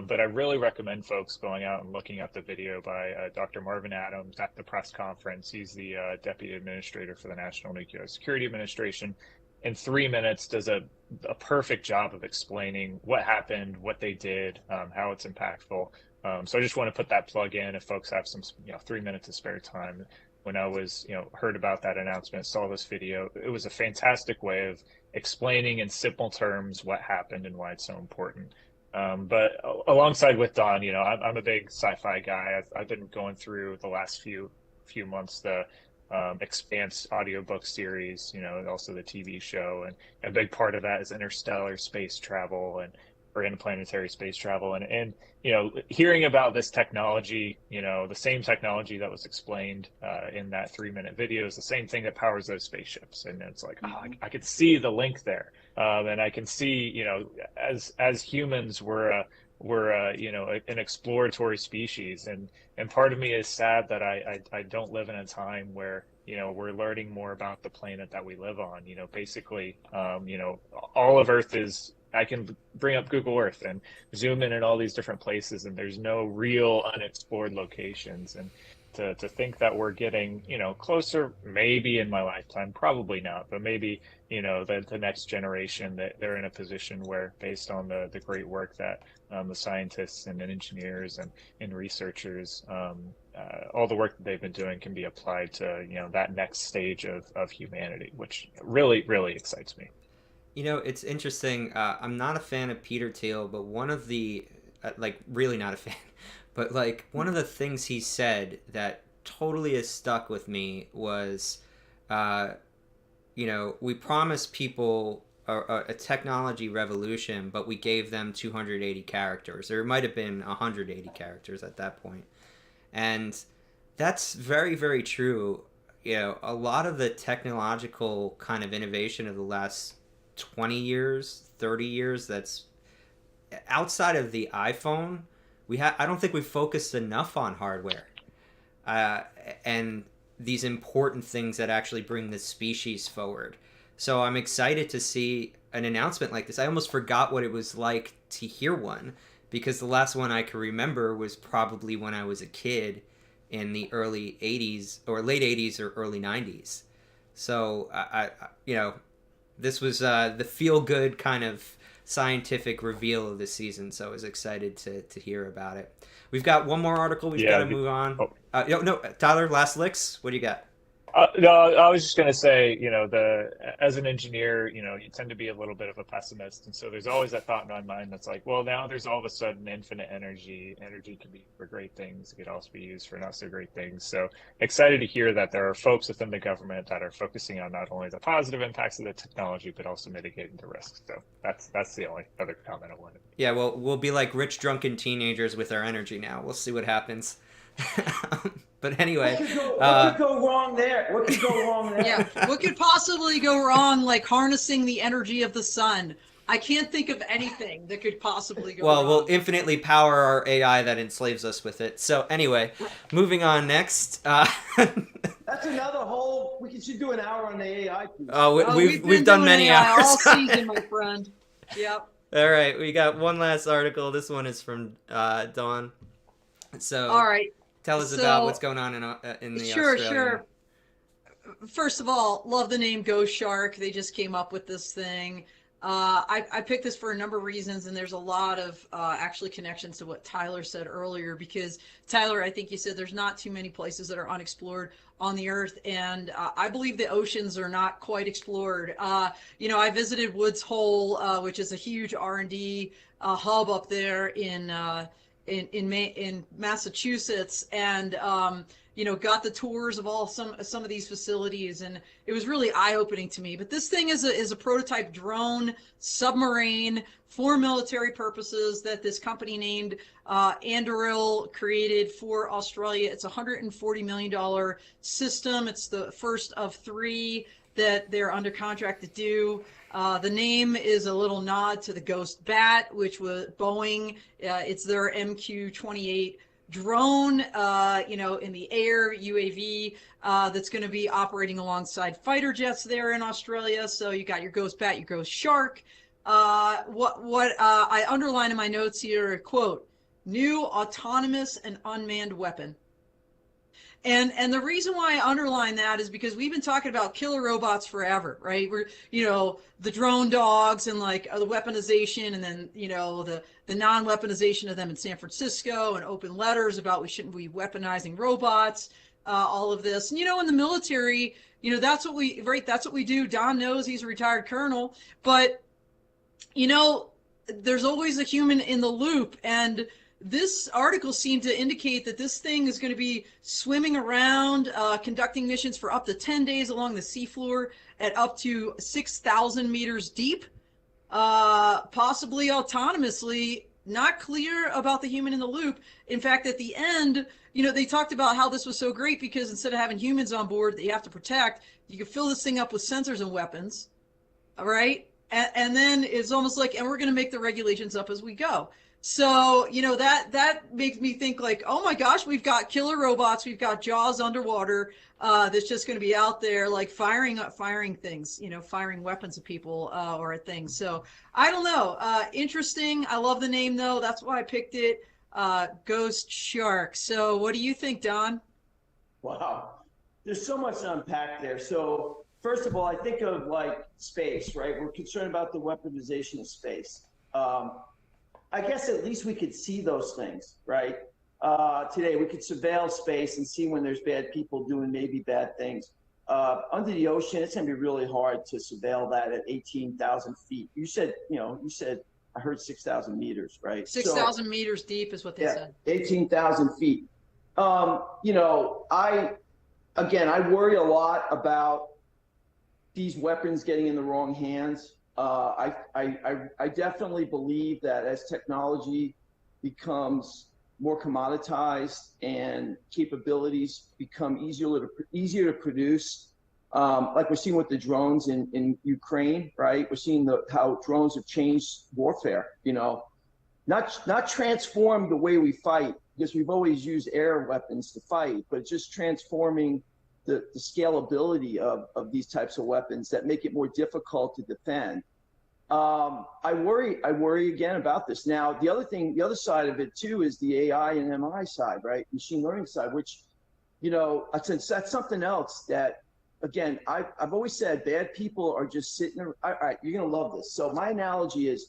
but I really recommend folks going out and looking at the video by Dr. Marvin Adams at the press conference. He's the Deputy Administrator for the National Nuclear Security Administration. In 3 minutes, does a perfect job of explaining what happened, what they did, how it's impactful. So I just want to put that plug in if folks have some, you know, 3 minutes of spare time. When I was, you know, heard about that announcement, saw this video, it was a fantastic way of explaining in simple terms what happened and why it's so important. But alongside with Don, you know, I'm a big sci-fi guy. I've been going through the last few months the Expanse audiobook series, you know, and also the TV show, and a big part of that is interstellar space travel or interplanetary space travel, and you know, hearing about this technology, you know, the same technology that was explained in that 3-minute video is the same thing that powers those spaceships, and it's like, oh, I could see the link there, and I can see, you know, as humans we're you know, an exploratory species, and part of me is sad that I don't live in a time where, you know, we're learning more about the planet that we live on. You know, basically, you know, all of Earth is, I can bring up Google Earth and zoom in at all these different places, and there's no real unexplored locations. And to think that we're getting, you know, closer, maybe in my lifetime, probably not, but maybe, you know, the next generation, that they're in a position where, based on the great work that the scientists and engineers and researchers, all the work that they've been doing can be applied to, you know, that next stage of humanity, which really, really excites me. You know, it's interesting. I'm not a fan of Peter Thiel, but one of the, like, really not a fan, but like one of the things he said that totally has stuck with me was, we promised people a technology revolution, but we gave them 280 characters, or it might have been 180 characters at that point. And that's very, very true. A lot of the technological kind of innovation of the last 20 years, 30 years, that's outside of the iPhone, I don't think we've focused enough on hardware. And these important things that actually bring the species forward. So I'm excited to see an announcement like this. I almost forgot what it was like to hear one, because the last one I can remember was probably when I was a kid in the early 80s or late 80s or early 90s. So this was the feel-good kind of scientific reveal of the season. So I was excited to hear about it. We've got one more article. We've got to move on. No, Tyler, last licks. What do you got? No, I was just going to say, as an engineer, you tend to be a little bit of a pessimist. And so there's always that thought in my mind that's like, well, now there's all of a sudden infinite energy. Energy can be for great things. It could also be used for not so great things. So excited to hear that there are folks within the government that are focusing on not only the positive impacts of the technology, but also mitigating the risks. So that's the only other comment I wanted. Yeah, well, we'll be like rich, drunken teenagers with our energy now. We'll see what happens. But anyway, what could go wrong there? What could go wrong there? Yeah, what could possibly go wrong, like harnessing the energy of the sun? I can't think of anything that could possibly go wrong. Well, we'll infinitely power our AI that enslaves us with it. So anyway, moving on next. That's another whole. We should do an hour on the AI. We've done many hours all season, my friend. Yep. All right, we got one last article. This one is from Dawn. So all right. Tell us about what's going on in the Australian. Sure. First of all, love the name Ghost Shark. They just came up with this thing. I picked this for a number of reasons, and there's a lot of actually connections to what Tyler said earlier, because Tyler, I think you said there's not too many places that are unexplored on the earth, and I believe the oceans are not quite explored. I visited Woods Hole, which is a huge R&D hub up there in Massachusetts, and got the tours of some of these facilities, and it was really eye-opening to me. But this thing is a prototype drone submarine for military purposes that this company named Anduril created for Australia. It's a $140 million system. It's the first of 3 that they're under contract to do. The name is a little nod to the Ghost Bat, which was Boeing. It's their MQ-28 drone, in the air, UAV, that's going to be operating alongside fighter jets there in Australia. So you got your Ghost Bat, your Ghost Shark. What I underline in my notes here, quote, new autonomous and unmanned weapon. And the reason why I underline that is because we've been talking about killer robots forever, right? We're, the drone dogs and like the weaponization, and then, the non-weaponization of them in San Francisco, and open letters about we shouldn't be weaponizing robots, all of this. And, in the military, that's what we do. Don knows, he's a retired colonel, but, there's always a human in the loop. And this article seemed to indicate that this thing is going to be swimming around, conducting missions for up to 10 days along the seafloor at up to 6,000 meters deep, possibly autonomously. Not clear about the human in the loop. In fact, at the end, they talked about how this was so great because instead of having humans on board that you have to protect, you can fill this thing up with sensors and weapons, all right? And then it's almost like, and we're going to make the regulations up as we go. So, that makes me think like, oh my gosh, we've got killer robots, we've got Jaws underwater, that's just going to be out there like firing things, firing weapons at people or at things. So I don't know. Interesting. I love the name though. That's why I picked it. Ghost Shark. So what do you think, Don? Wow. There's so much to unpack there. So first of all, I think of like space, right? We're concerned about the weaponization of space. I guess at least we could see those things, right? Today, we could surveil space and see when there's bad people doing maybe bad things. Under the ocean, it's going to be really hard to surveil that at 18,000 feet. You said, I heard 6,000 meters, right? 6,000 meters deep is what they said. 18,000 feet. You know, I worry a lot about these weapons getting in the wrong hands. I definitely believe that as technology becomes more commoditized and capabilities become easier to produce, like we're seeing with the drones in Ukraine, right? We're seeing how drones have changed warfare. You know, not transform the way we fight, because we've always used air weapons to fight, but just transforming the scalability of these types of weapons that make it more difficult to defend. I worry again about this. Now, the other side of it too is the AI and MI side, right? Machine learning side, which, you know, that's something else that, again, I've always said bad people are just sitting there. All right, you're gonna love this. So my analogy is,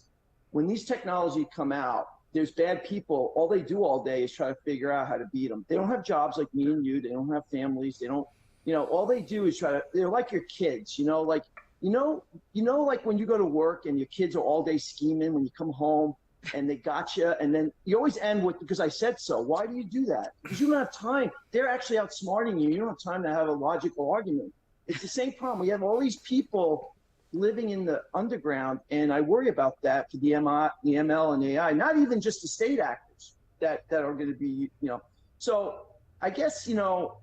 when these technology come out, there's bad people. All they do all day is try to figure out how to beat them. They don't have jobs like me and you. They don't have families. They don't, you know, all they do is they're like your kids, you know, like, like when you go to work and your kids are all day scheming, when you come home and they got you, and then you always end with, because I said so. Why do you do that? Because you don't have time. They're actually outsmarting you. You don't have time to have a logical argument. It's the same problem. We have all these people living in the underground, and I worry about that for the ML and AI, not even just the state actors that are going to be, you know. So I guess, you know,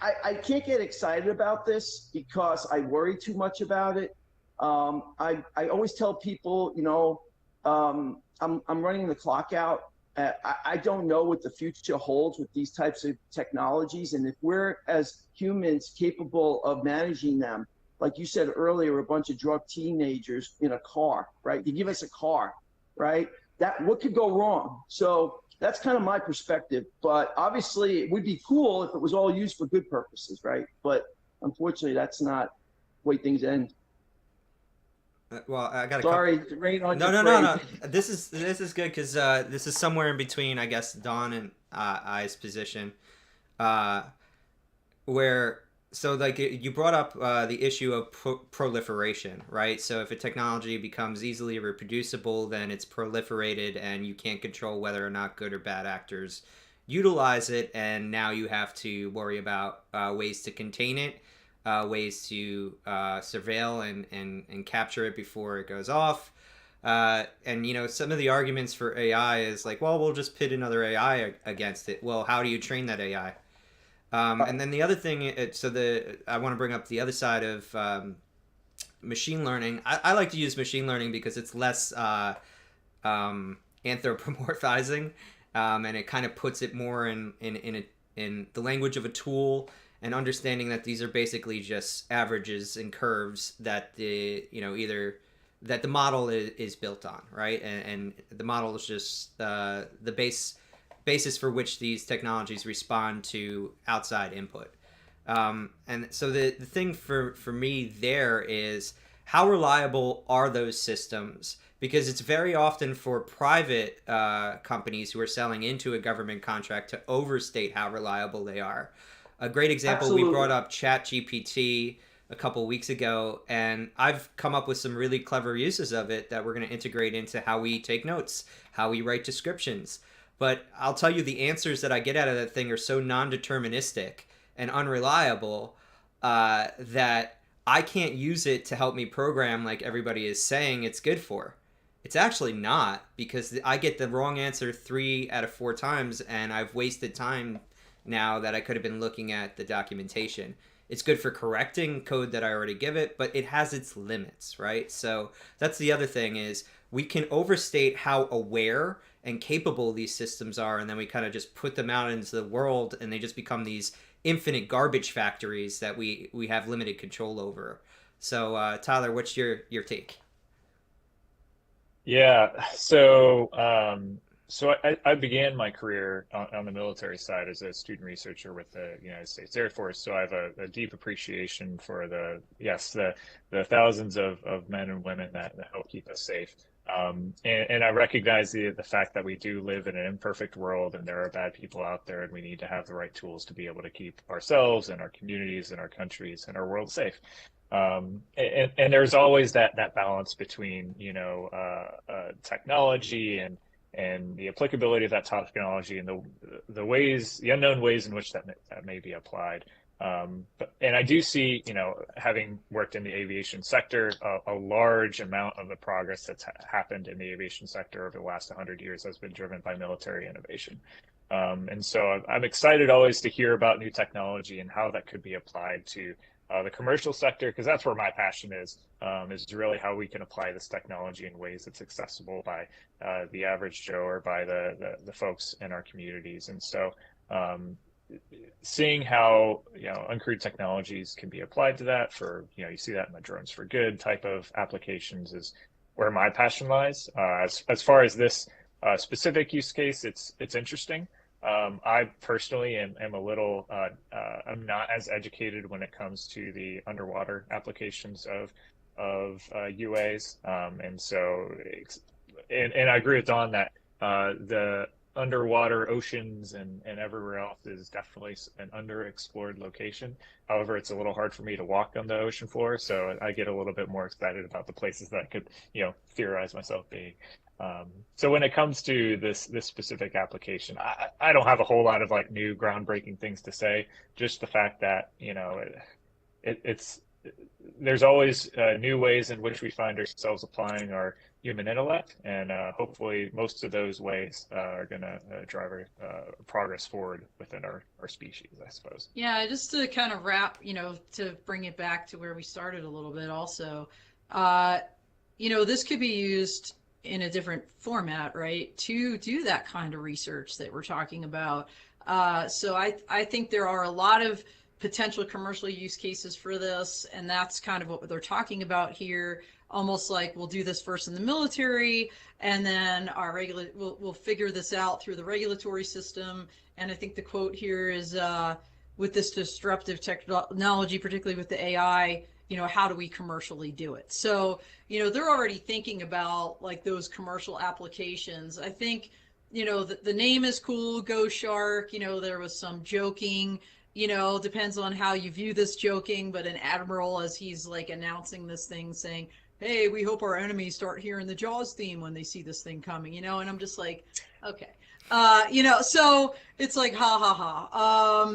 I can't get excited about this because I worry too much about it. I always tell people, you know, I'm running the clock out. I don't know what the future holds with these types of technologies, and if we're as humans capable of managing them, like you said earlier, a bunch of drug teenagers in a car, right? You give us a car, right? What could go wrong? So that's kind of my perspective. But obviously, it would be cool if it was all used for good purposes, right? But unfortunately, that's not the way things end. Well, I got a Sorry, couple. to rain on No, your no, no, no. parade. This is good because this is somewhere in between, I guess, Don and I's position, uh, where so like you brought up the issue of proliferation, right? So if a technology becomes easily reproducible, then it's proliferated, and you can't control whether or not good or bad actors utilize it, and now you have to worry about ways to contain it, ways to surveil and capture it before it goes off. And you know, some of the arguments for AI is like, well, we'll just pit another AI against it. Well, how do you train that AI? And then the other thing, I want to bring up the other side of machine learning. I like to use machine learning because it's less anthropomorphizing, and it kind of puts it more in the language of a tool, and understanding that these are basically just averages and curves that either that the model is built on, right? And the model is just the basis for which these technologies respond to outside input. And so the thing for me there is, how reliable are those systems? Because it's very often for private companies who are selling into a government contract to overstate how reliable they are. A great example, we brought Absolutely. up ChatGPT a couple weeks ago, and I've come up with some really clever uses of it that we're going to integrate into how we take notes, how we write descriptions. But I'll tell you, the answers that I get out of that thing are so non-deterministic and unreliable that I can't use it to help me program like everybody is saying it's good for. It's actually not, because I get the wrong answer 3 out of 4 times, and I've wasted time now that I could have been looking at the documentation. It's good for correcting code that I already give it, but it has its limits, right? So that's the other thing, is we can overstate how aware and capable these systems are, and then we kind of just put them out into the world, and they just become these infinite garbage factories that we have limited control over. So Tyler, what's your take? Yeah, so I began my career on the military side as a student researcher with the United States Air Force. So I have a deep appreciation for the thousands of men and women that help keep us safe. And I recognize the fact that we do live in an imperfect world, and there are bad people out there, and we need to have the right tools to be able to keep ourselves and our communities and our countries and our world safe. And there's always that balance between technology and the applicability of that technology and the unknown ways in which that may be applied. And I do see, having worked in the aviation sector, a large amount of the progress that's happened in the aviation sector over the last 100 years has been driven by military innovation. And so I'm excited always to hear about new technology and how that could be applied to the commercial sector, because that's where my passion is really how we can apply this technology in ways that's accessible by the average Joe or by the folks in our communities. And so seeing how uncrewed technologies can be applied to that for you see that in the drones for good type of applications is where my passion lies. As far as this specific use case, it's interesting. I personally am a little I'm not as educated when it comes to the underwater applications of UAs, and so and I agree with Don that the underwater oceans and everywhere else is definitely an underexplored location. However, it's a little hard for me to walk on the ocean floor, so I get a little bit more excited about the places that I could, theorize myself being. So when it comes to this specific application, I don't have a whole lot of new groundbreaking things to say. Just the fact that there's always new ways in which we find ourselves applying our human intellect, and hopefully most of those ways are going to drive progress forward within our species, I suppose. Yeah, just to kind of wrap, to bring it back to where we started a little bit also, this could be used in a different format, right, to do that kind of research that we're talking about. So I think there are a lot of potential commercial use cases for this, and that's kind of what they're talking about here. Almost like we'll do this first in the military, and then we'll figure this out through the regulatory system. And I think the quote here is, with this disruptive technology, particularly with the AI, how do we commercially do it? So, they're already thinking about those commercial applications. I think, the name is cool, Go Shark. There was some joking, depends on how you view this joking, but an admiral, as he's announcing this thing, saying, hey, we hope our enemies start hearing the Jaws theme when they see this thing coming, and I'm just like, okay. So it's like, ha ha ha.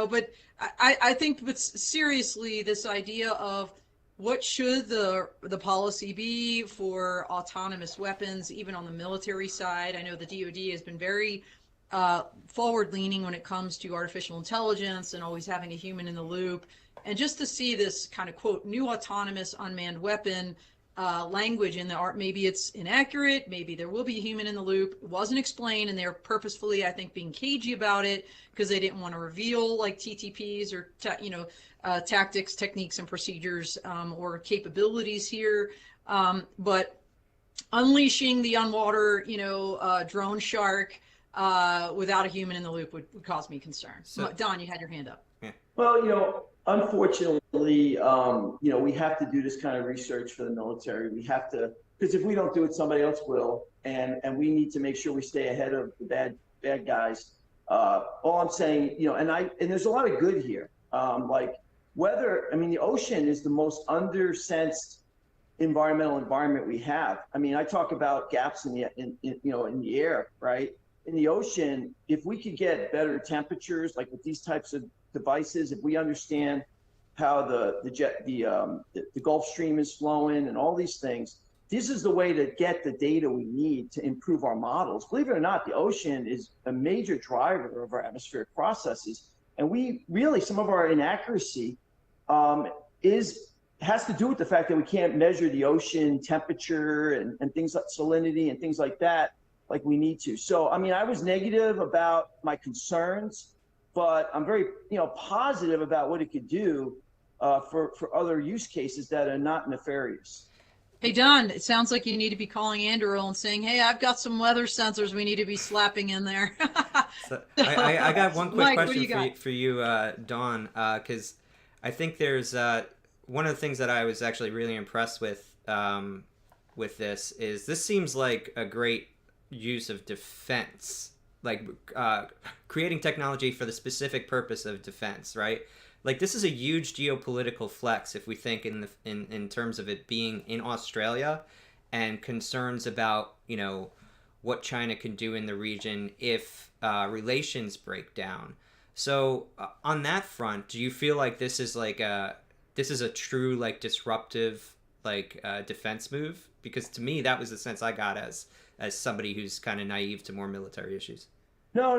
But I think, but seriously, this idea of what should the policy be for autonomous weapons, even on the military side. I know the DoD has been very forward-leaning when it comes to artificial intelligence and always having a human in the loop. And just to see this kind of, quote, new autonomous unmanned weapon language in the art, maybe it's inaccurate, maybe there will be a human in the loop. It wasn't explained, and they're purposefully, I think, being cagey about it because they didn't want to reveal TTPs or tactics, techniques, and procedures or capabilities here. But unleashing the unwater, drone shark without a human in the loop would cause me concern. So, Don, you had your hand up. Yeah. Well, unfortunately, we have to do this kind of research for the military. We have to, because if we don't do it, somebody else will, and we need to make sure we stay ahead of the bad guys. All I'm saying, and there's a lot of good here. The ocean is the most undersensed environment we have. I talk about gaps in the air, right? In the ocean, if we could get better temperatures, like with these types of devices, if we understand how the Gulf Stream is flowing and all these things, this is the way to get the data we need to improve our models. Believe it or not, the ocean is a major driver of our atmospheric processes, and we really, some of our inaccuracy has to do with the fact that we can't measure the ocean temperature and things like salinity and things like that like we need to. So, I was negative about my concerns, but I'm very, positive about what it could do for other use cases that are not nefarious. Hey, Don, it sounds like you need to be calling Anduril and saying, hey, I've got some weather sensors we need to be slapping in there. I got one quick Mike, question for you, Don, because I think there's one of the things that I was actually really impressed with this seems like a great use of defense, creating technology for the specific purpose of defense, right? This is a huge geopolitical flex if we think in terms of it being in Australia and concerns about what China can do in the region if relations break down. So on that front, do you feel like this is a true like disruptive defense move? Because to me, that was the sense I got as somebody who's kind of naive to more military issues. No,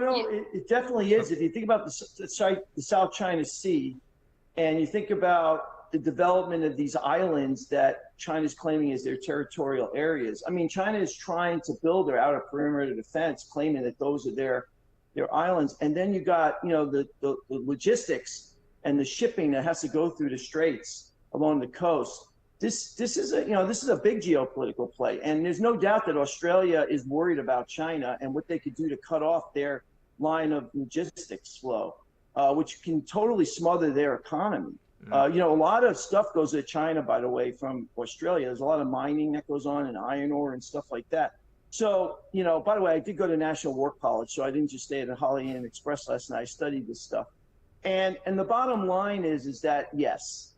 it definitely is. If you think about the South China Sea, and you think about the development of these islands that China's claiming as their territorial areas. I mean, China is trying to build their outer perimeter defense, claiming that those are their islands. And then you got, the logistics and the shipping that has to go through the straits along the coast. This is a big geopolitical play. And there's no doubt that Australia is worried about China and what they could do to cut off their line of logistics flow, which can totally smother their economy. A lot of stuff goes to China, by the way, from Australia. There's a lot of mining that goes on and iron ore and stuff like that. So, by the way, I did go to National War College, so I didn't just stay at the Holiday Inn Express last night. I studied this stuff. And the bottom line is that, yes,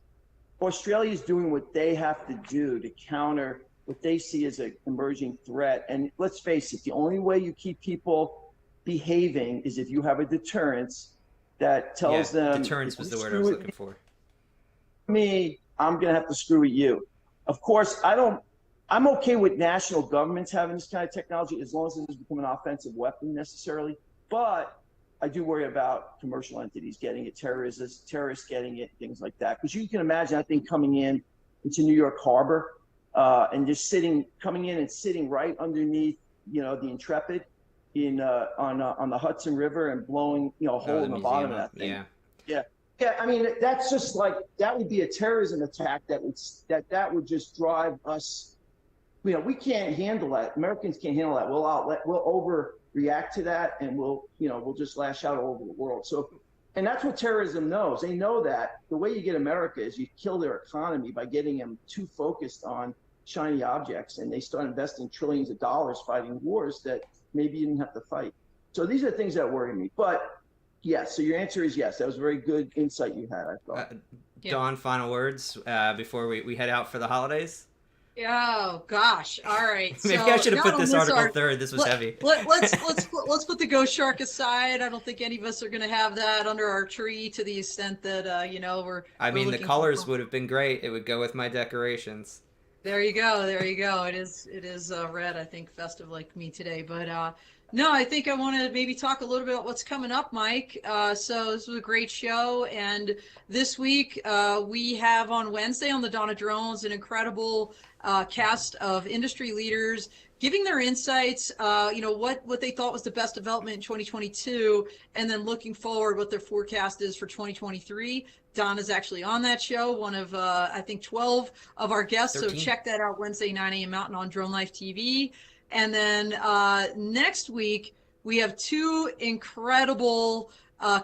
Australia is doing what they have to do to counter what they see as an emerging threat. And let's face it, the only way you keep people behaving is if you have a deterrence that tells them... Deterrence was the word I was looking for. Me, I'm going to have to screw with you. Of course, I'm okay with national governments having this kind of technology as long as it doesn't become an offensive weapon necessarily. But I do worry about commercial entities getting it, terrorists getting it, things like that. Because you can imagine that thing coming in into New York Harbor and just coming in and sitting right underneath, the Intrepid on the Hudson River and blowing, a hole in the bottom of that thing. Yeah, I mean, that's just that would be a terrorism attack that would just drive us. We can't handle that. Americans can't handle that. We'll overreact to that, and we'll just lash out all over the world. So, and that's what terrorism knows. They know that the way you get America is you kill their economy by getting them too focused on shiny objects, and they start investing trillions of dollars fighting wars that maybe you didn't have to fight. So these are things that worry me. But yes, so your answer is yes. That was a very good insight you had, I thought. Dawn, final words before we head out for the holidays? Oh gosh! All right. Maybe I should have put this article third. This was heavy. Let's put the ghost shark aside. I don't think any of us are going to have that under our tree to the extent that we're. The colors would have been great. It would go with my decorations. There you go. It is red. I think festive like me today, but. No, I think I want to maybe talk a little bit about what's coming up, Mike. So this was a great show, and this week we have on Wednesday on the Dawn of Drones an incredible cast of industry leaders giving their insights, what they thought was the best development in 2022, and then looking forward what their forecast is for 2023. Don is actually on that show, one of, I think, 12 of our guests. 13. So check that out Wednesday, 9 a.m. Mountain on Drone Life TV. And then next week, we have two incredible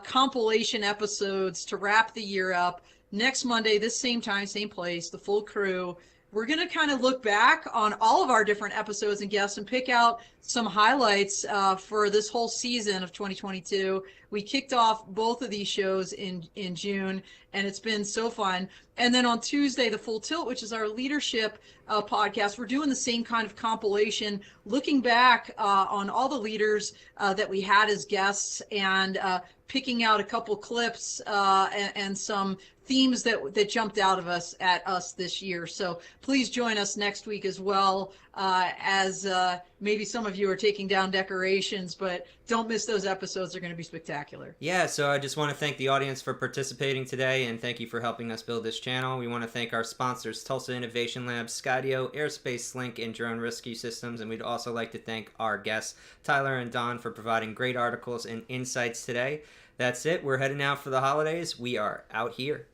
compilation episodes to wrap the year up. Next Monday, this same time, same place, the full crew. We're going to kind of look back on all of our different episodes and guests and pick out some highlights for this whole season of 2022. We kicked off both of these shows in June, and it's been so fun. And then on Tuesday, the Full Tilt, which is our leadership podcast, we're doing the same kind of compilation, looking back on all the leaders that we had as guests and picking out a couple clips and some themes that jumped out of us at us this year. So please join us next week as well, as maybe some of you are taking down decorations, but don't miss those episodes. They're going to be spectacular. Yeah, so I just want to thank the audience for participating today, and thank you for helping us build this channel. We want to thank our sponsors, Tulsa Innovation Labs, Skydio, Airspace Link, and Drone Rescue Systems, and we'd also like to thank our guests, Tyler and Don, for providing great articles and insights today. That's it. We're heading out for the holidays. We are out here.